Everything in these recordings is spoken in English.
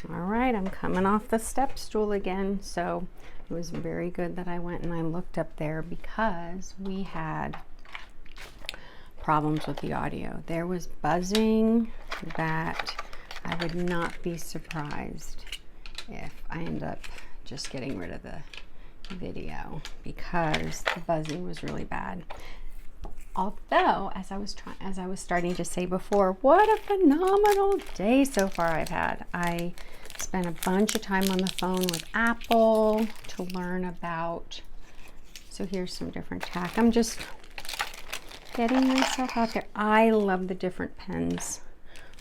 All right, I'm coming off the step stool again. So it was very good that I went and I looked up there because we had problems with the audio. There was buzzing that I would not be surprised if I end up just getting rid of the video because the buzzing was really bad. Although, as I was starting to say before, what a phenomenal day so far I've had. I spent a bunch of time on the phone with Apple to learn about, so here's some different tack. I'm just getting myself out there. I love the different pens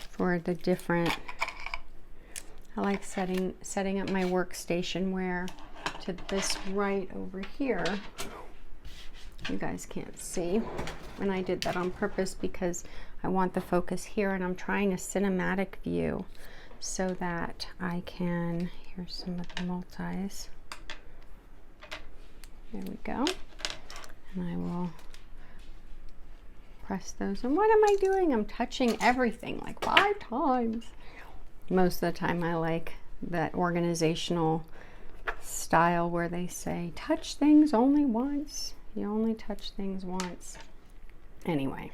for the different, I like setting up my workstation where to this right over here, you guys can't see, and I did that on purpose because I want the focus here and I'm trying a cinematic view so that I can, here's some of the multis. There we go. And I will press those. And what am I doing? I'm touching everything like 5 times. Most of the time I like that organizational style where they say, touch things only once. You only touch things once. Anyway,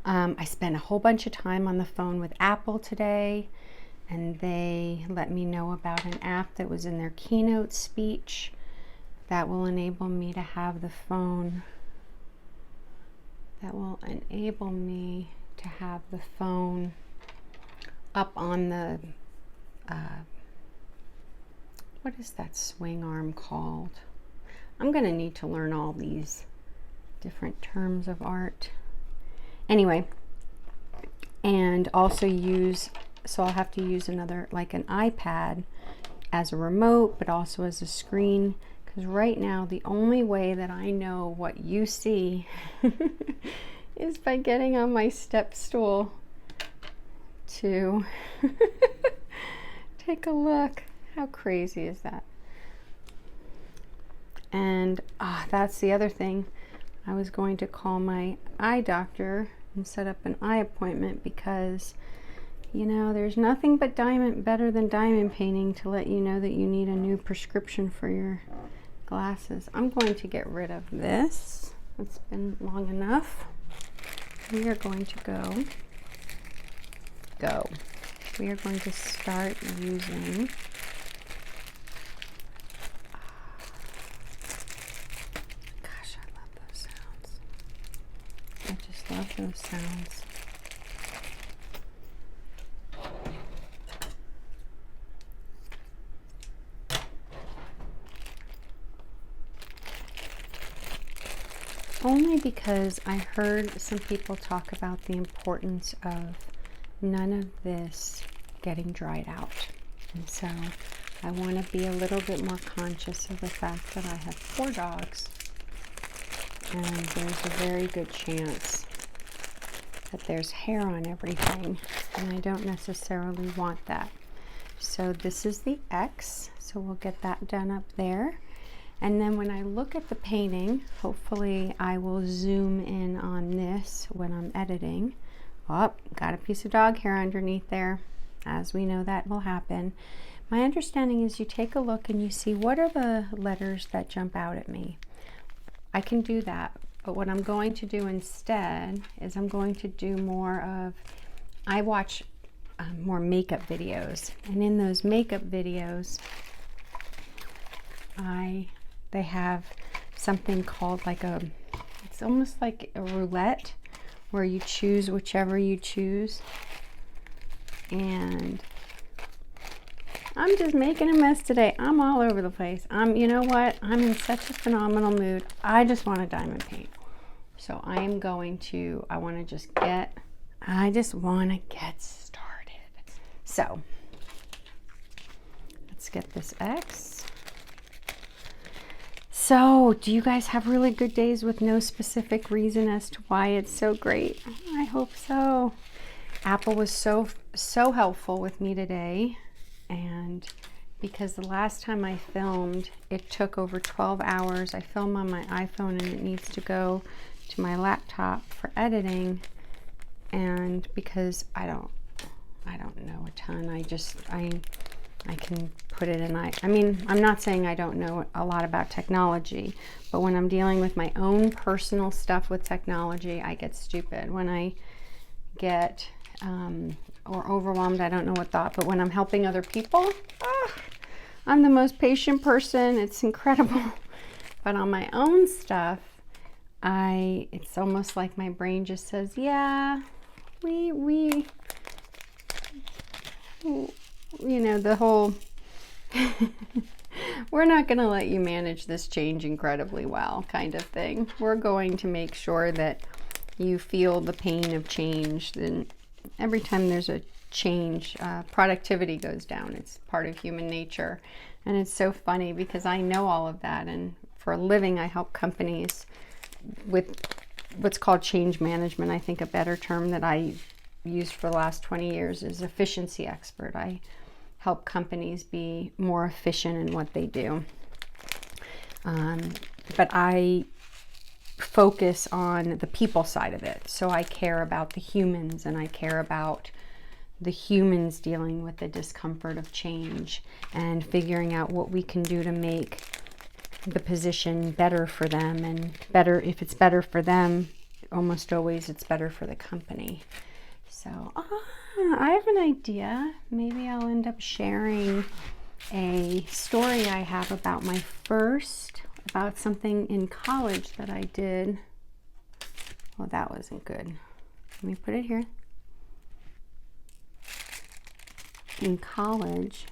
I spent a whole bunch of time on the phone with Apple today, and they let me know about an app that was in their keynote speech that will enable me to have the phone, up on the, what is that swing arm called? I'm going to need to learn all these different terms of art. Anyway, and also so I'll have to use another, like an iPad as a remote, but also as a screen, because right now the only way that I know what you see is by getting on my step stool to take a look. How crazy is that? And that's the other thing. I was going to call my eye doctor and set up an eye appointment because, you know, there's nothing but better than diamond painting to let you know that you need a new prescription for your glasses. I'm going to get rid of this. It's been long enough. We are going to go. We are going to start using love those sounds. Only because I heard some people talk about the importance of none of this getting dried out. And so I want to be a little bit more conscious of the fact that I have 4 dogs, and there's a very good chance that there's hair on everything, and I don't necessarily want that. So this is the X, so we'll get that done up there. And then when I look at the painting, hopefully I will zoom in on this when I'm editing. Oh, got a piece of dog hair underneath there. As we know, that will happen. My understanding is you take a look and you see what are the letters that jump out at me. I can do that. But what I'm going to do instead is I'm going to do more of, I watch more makeup videos. And in those makeup videos, they have something called like it's almost like a roulette where you choose whichever you choose. And I'm just making a mess today. I'm all over the place. You know what? I'm in such a phenomenal mood. I just want to diamond paint. So I am going to, I just want to get started. So let's get this X. So do you guys have really good days with no specific reason as to why it's so great? I hope so. Apple was so helpful with me today, and because the last time I filmed, it took over 12 hours. I film on my iPhone and it needs to go to my laptop for editing, and because I don't know a ton, I can put it in. I mean, I'm not saying I don't know a lot about technology, but when I'm dealing with my own personal stuff with technology, I get stupid. When I get or overwhelmed, I don't know what thought, but when I'm helping other people, I'm the most patient person. It's incredible. But on my own stuff, it's almost like my brain just says, yeah, we you know, the whole we're not going to let you manage this change incredibly well kind of thing. We're going to make sure that you feel the pain of change. Then every time there's a change, productivity goes down. It's part of human nature. And it's so funny because I know all of that, and for a living I help companies with what's called change management. I think a better term that I used for the last 20 years is efficiency expert. I help companies be more efficient in what they do. But I focus on the people side of it. So I care about the humans, and I care about the humans dealing with the discomfort of change and figuring out what we can do to make the position better for them, and better, if it's better for them, almost always it's better for the company. So I have an idea. Maybe I'll end up sharing a story I have about about something in college that I did. Well, that wasn't good. Let me put it here. In college,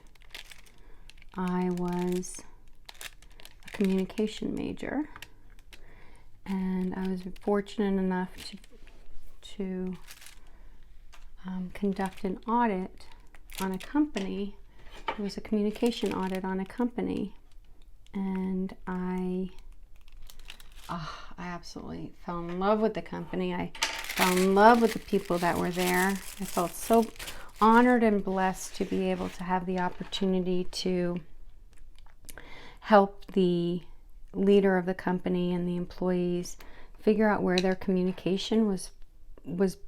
I was a communication major, and I was fortunate enough to conduct an audit on a company. It was a communication audit on a company, and I absolutely fell in love with the company. I fell in love with the people that were there. I felt so honored and blessed to be able to have the opportunity to help the leader of the company and the employees figure out where their communication was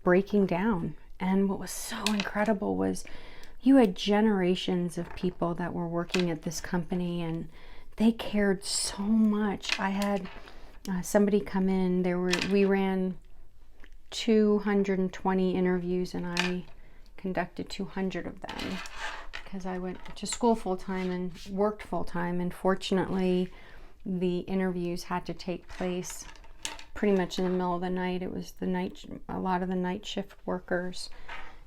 breaking down. And what was so incredible was you had generations of people that were working at this company, and they cared so much. I had somebody come in. We ran 220 interviews, and I conducted 200 of them because I went to school full-time and worked full-time. And fortunately, the interviews had to take place pretty much in the middle of the night. It was a lot of the night shift workers,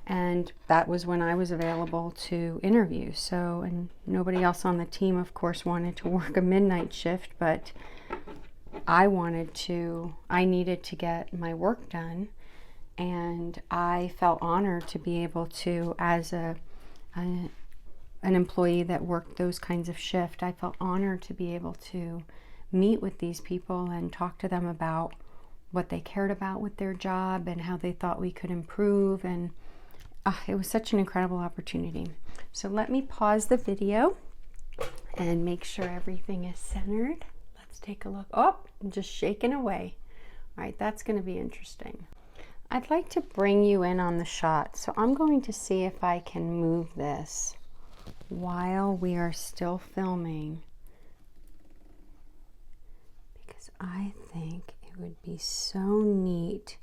and that was when I was available to interview. So, and nobody else on the team, of course, wanted to work a midnight shift, but I needed to get my work done, and I felt honored to be able to, as an employee that worked those kinds of shift, I felt honored to be able to meet with these people and talk to them about what they cared about with their job and how they thought we could improve. And it was such an incredible opportunity. So let me pause the video and make sure everything is centered. Let's take a look. Oh, I'm just shaking away. All right, that's going to be interesting. I'd like to bring you in on the shot. So I'm going to see if I can move this while we are still filming, because I think it would be so neat.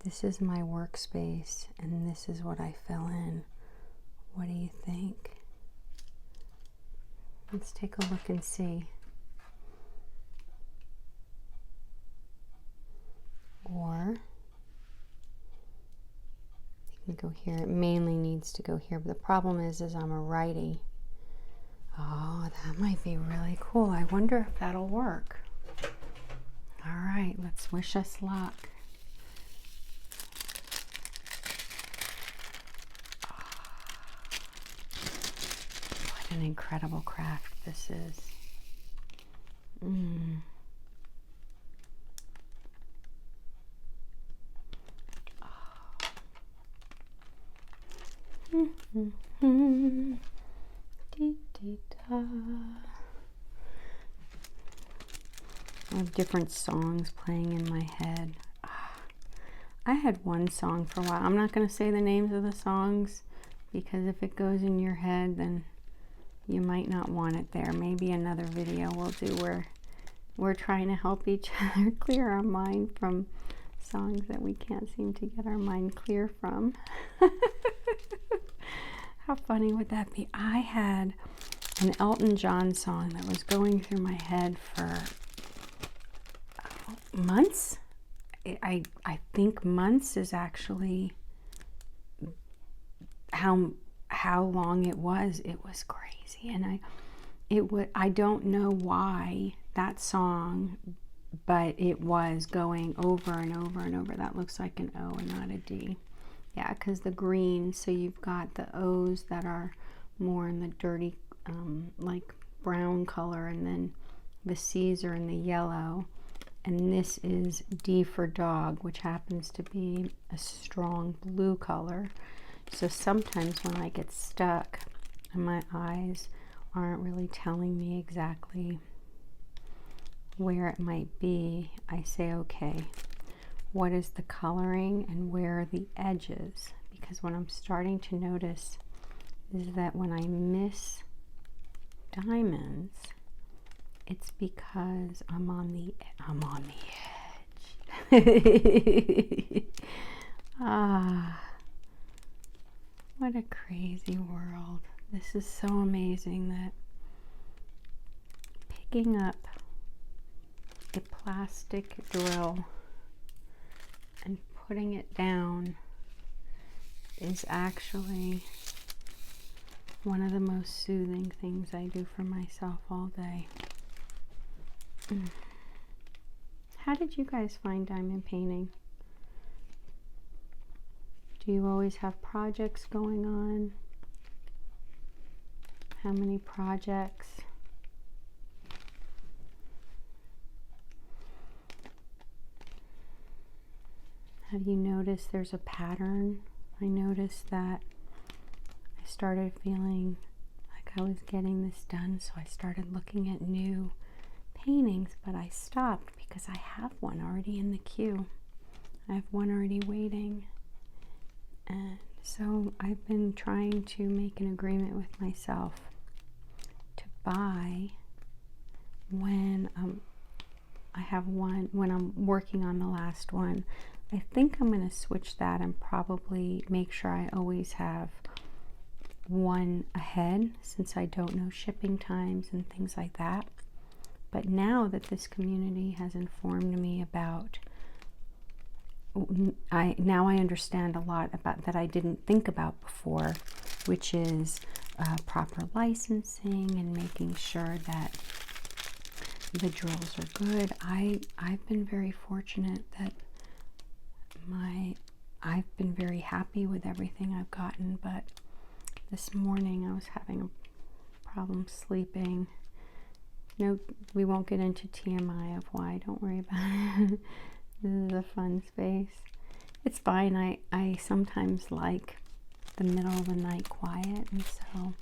This is my workspace, and this is what I fill in. What do you think? Let's take a look and see. Or you can go here. It mainly needs to go here, but the problem is I'm a righty. Oh, that might be really cool. I wonder if that'll work. All right, let's wish us luck. What an incredible craft this is. I have different songs playing in my head. I had one song for a while. I'm not going to say the names of the songs, because if it goes in your head, then you might not want it there. Maybe another video we'll do where we're trying to help each other clear our mind from songs that we can't seem to get our mind clear from. How funny would that be? I had an Elton John song that was going through my head for months. I think months is actually how long it was. It was crazy, and I don't know why that song, but it was going over and over and over. That looks like an O and not a D. Yeah, because the green, so you've got the O's that are more in the dirty, like brown color, and then the C's are in the yellow. And this is D for dog, which happens to be a strong blue color. So sometimes when I get stuck and my eyes aren't really telling me exactly where it might be, I say, okay, what is the coloring and where are the edges? Because what I'm starting to notice is that when I miss diamonds, it's because I'm on the edge. Ah, what a crazy world. This is so amazing that picking up a plastic drill and putting it down is actually one of the most soothing things I do for myself all day. How did you guys find diamond painting? Do you always have projects going on? How many projects? Have you noticed there's a pattern? I noticed that I started feeling like I was getting this done, so I started looking at new paintings, but I stopped because I have one already in the queue. I have one already waiting. And so I've been trying to make an agreement with myself to buy when I have one, when I'm working on the last one. I think I'm going to switch that and probably make sure I always have one ahead, since I don't know shipping times and things like that. But now that this community has informed me about, now I understand a lot about that I didn't think about before, which is proper licensing and making sure that the drills are good. I've been very fortunate that I've been very happy with everything I've gotten, but this morning I was having a problem sleeping. No, we won't get into TMI of why, don't worry about it. This is a fun space. It's fine. I sometimes like the middle of the night quiet, and so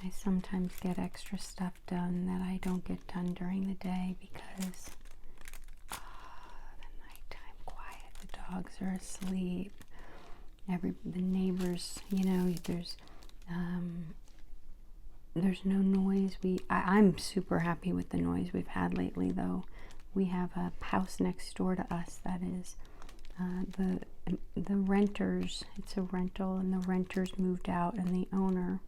I sometimes get extra stuff done that I don't get done during the day because the nighttime quiet, the dogs are asleep, the neighbors, you know, there's no noise. I'm super happy with the noise we've had lately, though. We have a house next door to us that is the renters, it's a rental, and the renters moved out, and the owner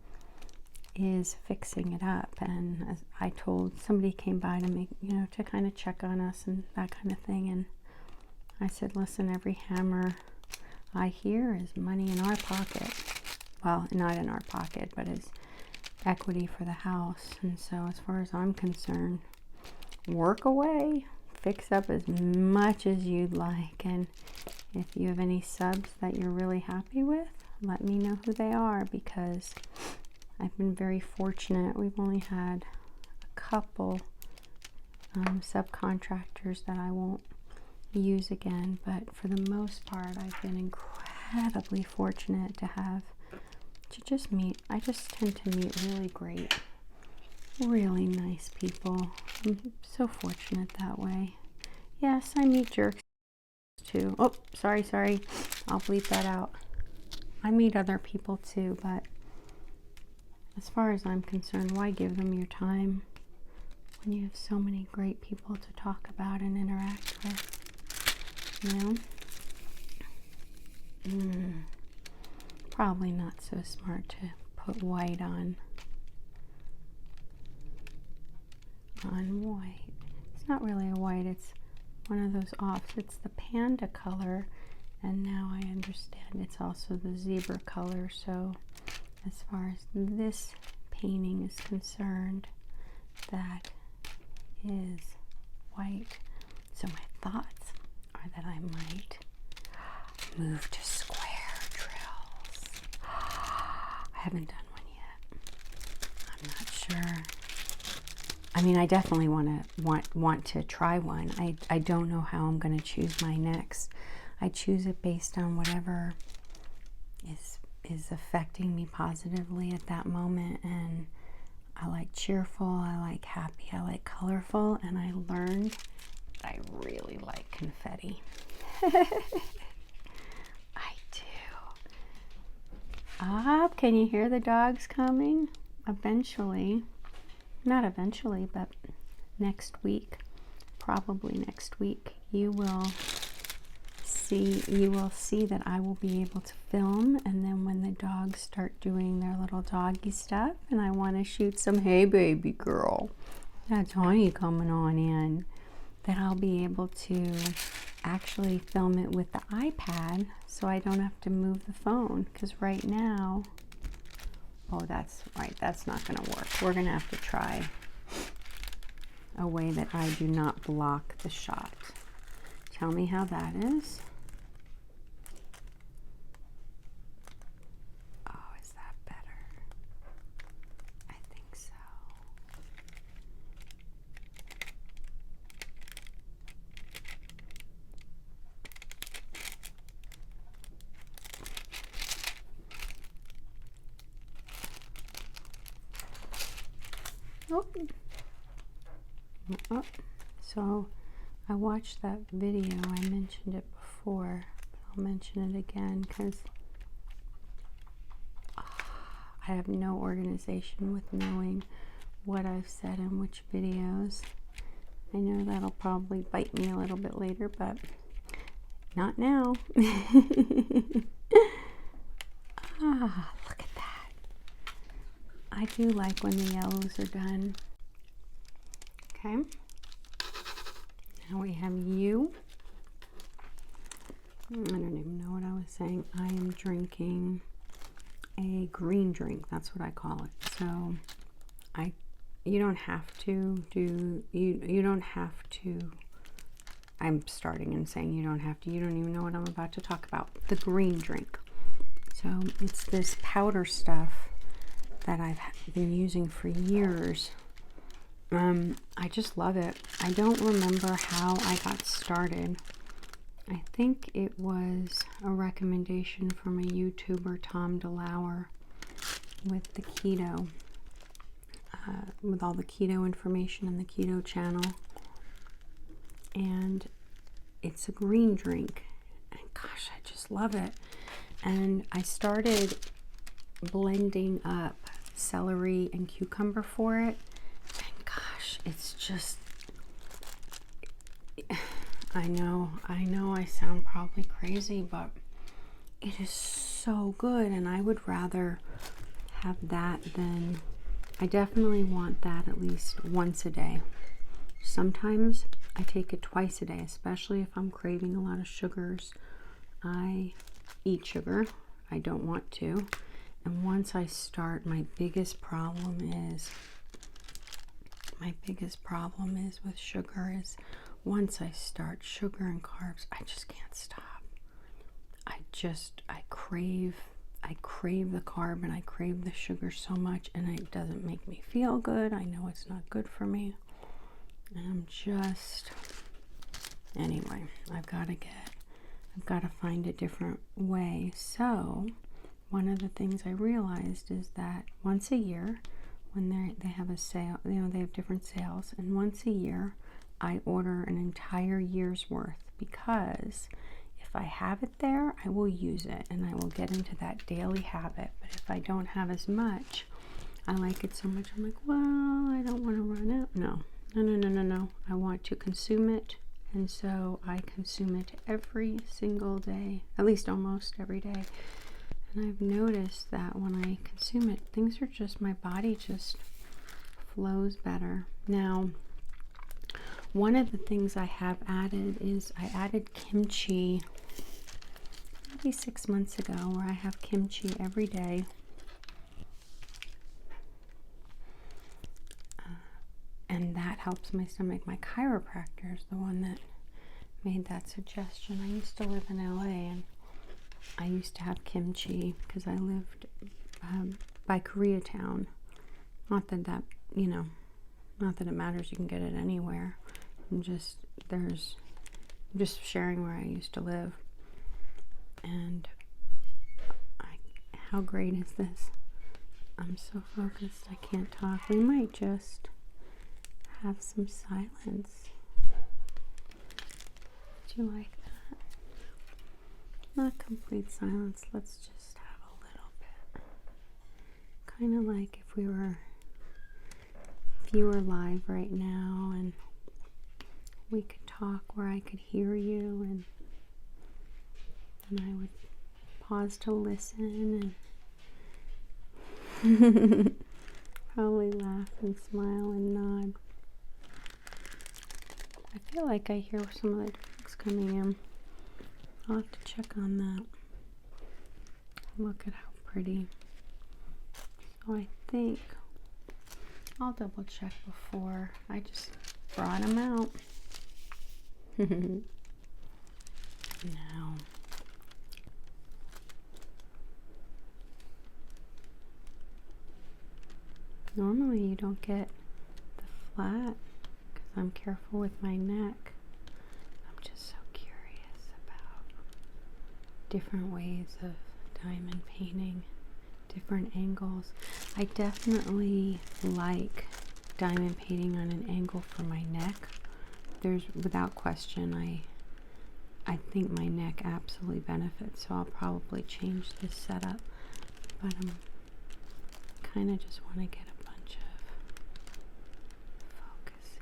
is fixing it up. And as I told, somebody came by to make, you know, to kind of check on us and that kind of thing, and I said, listen, every hammer I hear is money in our pocket. Well, not in our pocket, but as equity for the house. And so as far as I'm concerned, work away, fix up as much as you'd like, and if you have any subs that you're really happy with, let me know who they are, because I've been very fortunate. We've only had a couple subcontractors that I won't use again, but for the most part I've been incredibly fortunate to have just meet. I just tend to meet really great, really nice people. I'm so fortunate that way. Yes, I meet jerks too. Oh, sorry. I'll bleep that out. I meet other people too, but as far as I'm concerned, why give them your time when you have so many great people to talk about and interact with, you know? Probably not so smart to put white on white. It's not really a white, it's one of those offs. It's the panda color, and now I understand it's also the zebra color. So as far as this painting is concerned, that is white. So my thoughts are that I might move to square drills. I haven't done one yet. I'm not sure. I mean, I definitely want to try one. I don't know how I'm going to choose my next. I choose it based on whatever is affecting me positively at that moment, and I like cheerful, I like happy, I like colorful, and I learned that I really like confetti. I do. Ah, can you hear the dogs coming? Eventually. Not eventually, but next week, probably next week, you will see that I will be able to film, and then when the dogs start doing their little doggy stuff and I want to shoot some "Hey baby girl, that's honey coming on in," that I'll be able to actually film it with the iPad, so I don't have to move the phone, because right now, oh, that's right, that's not going to work. We're going to have to try a way that I do not block the shot. Tell me how that is. Oh, is that better? I think so. Oh. So I watched that video. I mentioned it before, but I'll mention it again because I have no organization with knowing what I've said in which videos. I know that'll probably bite me a little bit later, but not now. Ah, look at that. I do like when the yellows are done. Okay. Now we have you. I don't even know what I was saying. I am drinking a green drink. That's what I call it. So you don't have to do, you don't have to, I'm starting and saying you don't have to, you don't even know what I'm about to talk about. The green drink. So it's this powder stuff that I've been using for years. I just love it. I don't remember how I got started. I think it was a recommendation from a YouTuber, Tom DeLauer, with the keto, with all the keto information in the keto channel. And it's a green drink. And gosh, I just love it. And I started blending up celery and cucumber for it. It's just, I know I sound probably crazy, but it is so good, and I would rather have that than, I definitely want that at least once a day. Sometimes I take it twice a day, especially if I'm craving a lot of sugars. I eat sugar. I don't want to. And once I start, my biggest problem is with sugar is once I start sugar and carbs, I just can't stop. I crave the carb and I crave the sugar so much, and it doesn't make me feel good. I know it's not good for me. And I'm just, anyway, I've got to find a different way. So one of the things I realized is that once a year, when they have a sale, you know, they have different sales, and once a year I order an entire year's worth, because if I have it there, I will use it and I will get into that daily habit. But if I don't have as much, I like it so much. I'm like, well, I don't want to run out. No, no, no, no, no, no. I want to consume it. And so I consume it every single day, at least almost every day. And I've noticed that when I consume it, things are just, my body just flows better. Now, one of the things I have added is I added kimchi maybe 6 months ago, where I have kimchi every day. And that helps my stomach. My chiropractor is the one that made that suggestion. I used to live in LA, and I used to have kimchi because I lived by Koreatown. Not that that, you know, not that it matters, you can get it anywhere. I'm just sharing where I used to live. And how great is this? I'm so focused I can't talk. We might just have some silence. Do you like that? Not complete silence. Let's just have a little bit. Kind of like if you were live right now and we could talk where I could hear you, and I would pause to listen and probably laugh and smile and nod. I feel like I hear some of the dogs coming in. I'll have to check on that. Look at how pretty. So I think I'll double check before. I just brought them out. Now, normally you don't get the flat because I'm careful with my neck. I'm just so curious about different ways of diamond painting, different angles. I definitely like diamond painting on an angle for my neck. There's, without question, I think my neck absolutely benefits, so I'll probably change this setup. But kind of just want to get a bunch of focus.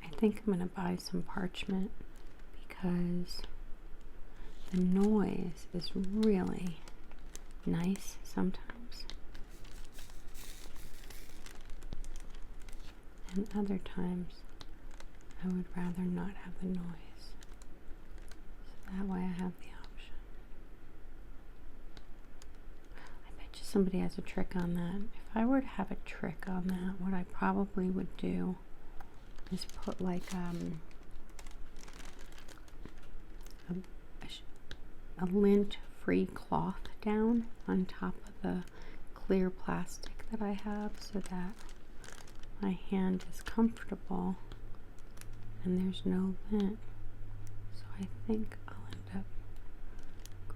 I think I'm going to buy some parchment because the noise is really nice sometimes, and other times I would rather not have the noise, so that way I have the option. I bet you somebody has a trick on that. If I were to have a trick on that, what I probably would do is put like a lint-free cloth down on top of the clear plastic that I have, so that my hand is comfortable and there's no lint. So I think I'll end up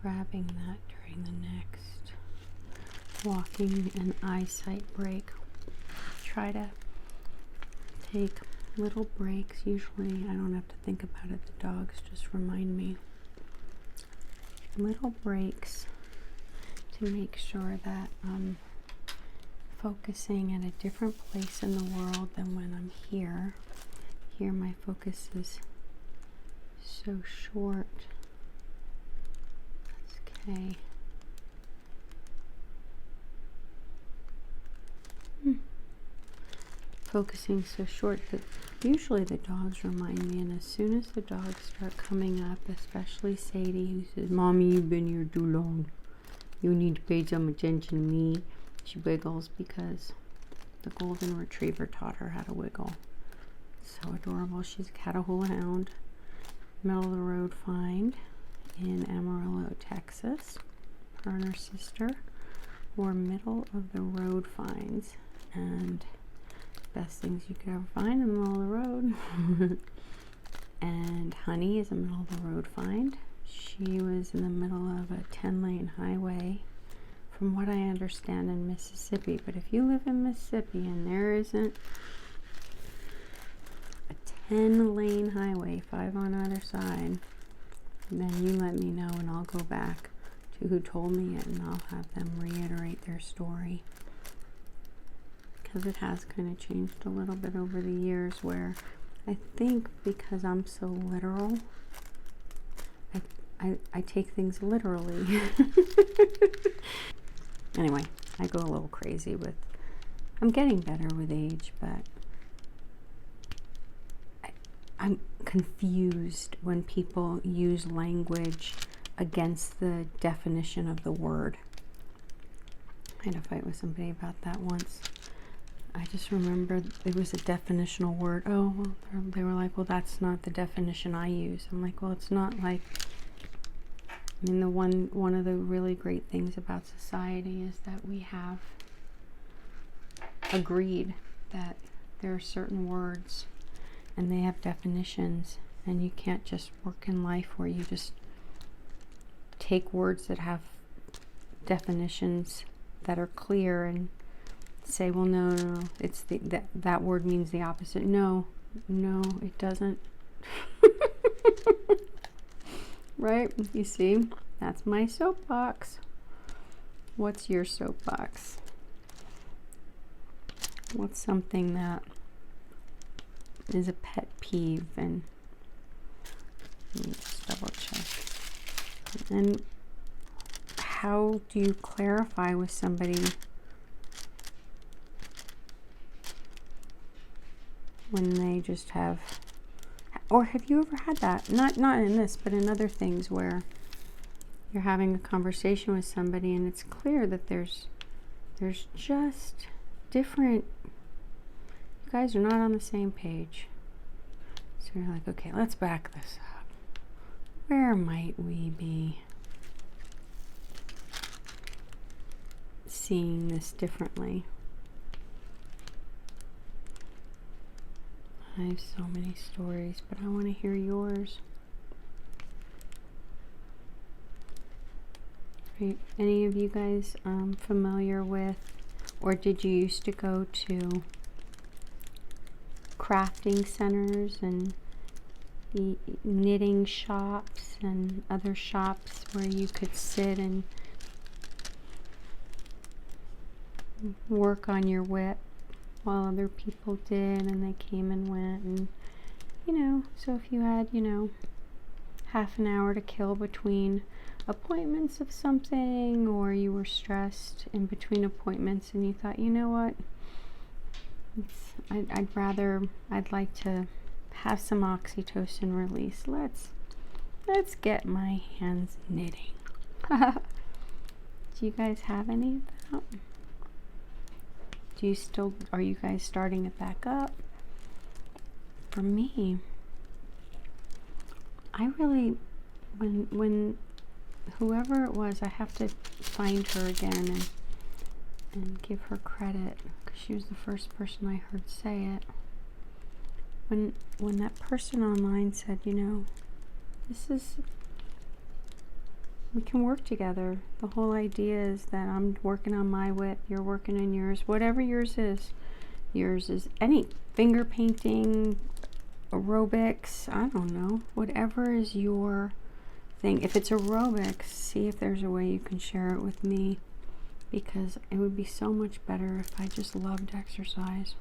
grabbing that during the next walking and eyesight break. Try to take little breaks. Usually I don't have to think about it. The dogs just remind me. Little breaks to make sure that I'm focusing at a different place in the world than when I'm here. Here my focus is so short. That's okay. Focusing so short that usually the dogs remind me, and as soon as the dogs start coming up, especially Sadie, who says, "Mommy, you've been here too long. You need to pay some attention to me." She wiggles because the golden retriever taught her how to wiggle. So adorable. She's a Catahoula Hound, middle of the road find in Amarillo, Texas. her and her sister were middle of the road finds, and best things you could ever find in the middle of the road. And Honey is a middle of the road find. She was in the middle of a 10-lane highway, from what I understand, in Mississippi. But if you live in Mississippi and there isn't a 10-lane highway, 5 on either side, then you let me know and I'll go back to who told me it and I'll have them reiterate their story. Because it has kind of changed a little bit over the years, where I think because I'm so literal, I take things literally. Anyway, I go a little crazy with, I'm getting better with age, but I'm confused when people use language against the definition of the word. I had a fight with somebody about that once. I just remember it was a definitional word. Oh, well, they were like, well, that's not the definition I use. I'm like, well, it's not like, I mean, one of the really great things about society is that we have agreed that there are certain words and they have definitions, and you can't just work in life where you just take words that have definitions that are clear and say, well, no, it's that word means the opposite. No, it doesn't. Right? You see, that's my soapbox. What's your soapbox? What's something that is a pet peeve? And let me just double check. And how do you clarify with somebody when they just have, or have you ever had that? Not in this, but in other things where you're having a conversation with somebody and it's clear that there's just different, you guys are not on the same page. So you're like, okay, let's back this up. Where might we be seeing this differently? I have so many stories, but I want to hear yours. Are any of you guys familiar with, or did you used to go to crafting centers and knitting shops and other shops where you could sit and work on your WIP while other people did, and they came and went, and so if you had half an hour to kill between appointments of something, or you were stressed in between appointments and you thought, you know what, I'd like to have some oxytocin release. Let's get my hands knitting. Do you guys have any of that? Are you guys starting it back up? For me, I really, when whoever it was, I have to find her again and give her credit, because she was the first person I heard say it. When that person online said, we can work together. The whole idea is that I'm working on my WIP, you're working on yours, whatever yours is. Yours is any finger painting, aerobics, I don't know, whatever is your thing. If it's aerobics, see if there's a way you can share it with me, because it would be so much better if I just loved exercise.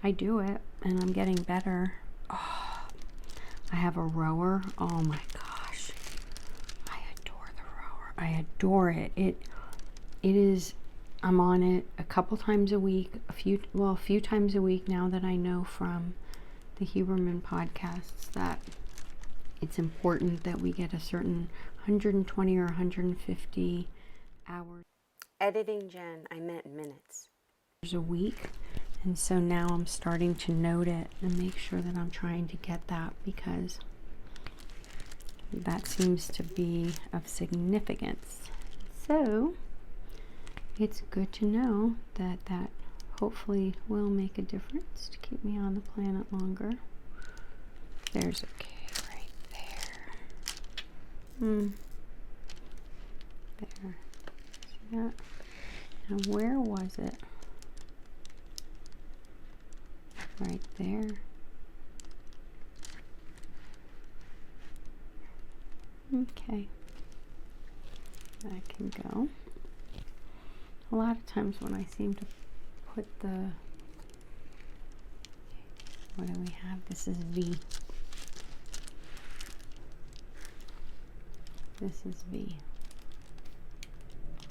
I do it and I'm getting better. Oh, I have a rower. Oh my gosh. I adore it. It is, I'm on it a couple times a week, a few times a week now that I know from the Huberman podcasts that it's important that we get a certain 120 or 150 hours. Editing Jen, I meant minutes. A week. And so now I'm starting to note it and make sure that I'm trying to get that, because that seems to be of significance so it's good to know that that hopefully will make a difference to keep me on the planet longer. There's a K right there. There. See that? Now where was it? Right there. Okay. That can go. A lot of times when I seem to put the, what do we have? This is V. This is V.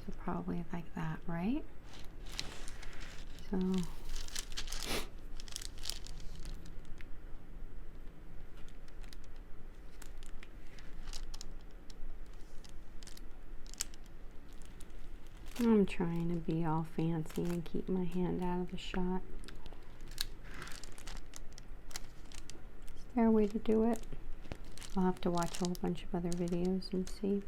So probably like that, right? So I'm trying to be all fancy and keep my hand out of the shot. Is there a way to do it? I'll have to watch a whole bunch of other videos and see.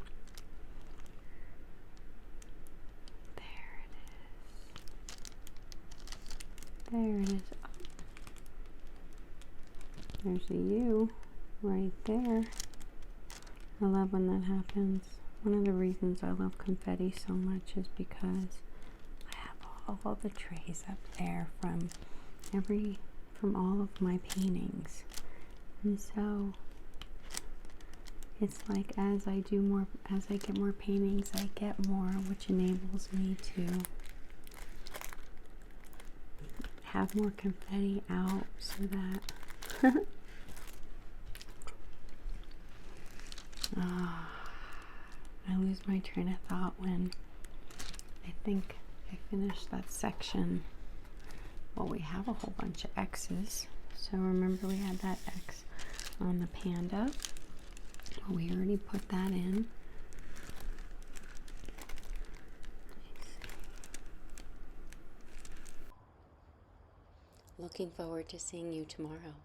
There it is. Oh. There's a U right there. I love when that happens. One of the reasons I love confetti so much is because I have all the trays up there from all of my paintings. And so it's like as I get more paintings, I get more, which enables me to have more confetti out so that I lose my train of thought when I think I finished that section. Well, we have a whole bunch of X's. So remember we had that X on the panda. We already put that in. Looking forward to seeing you tomorrow.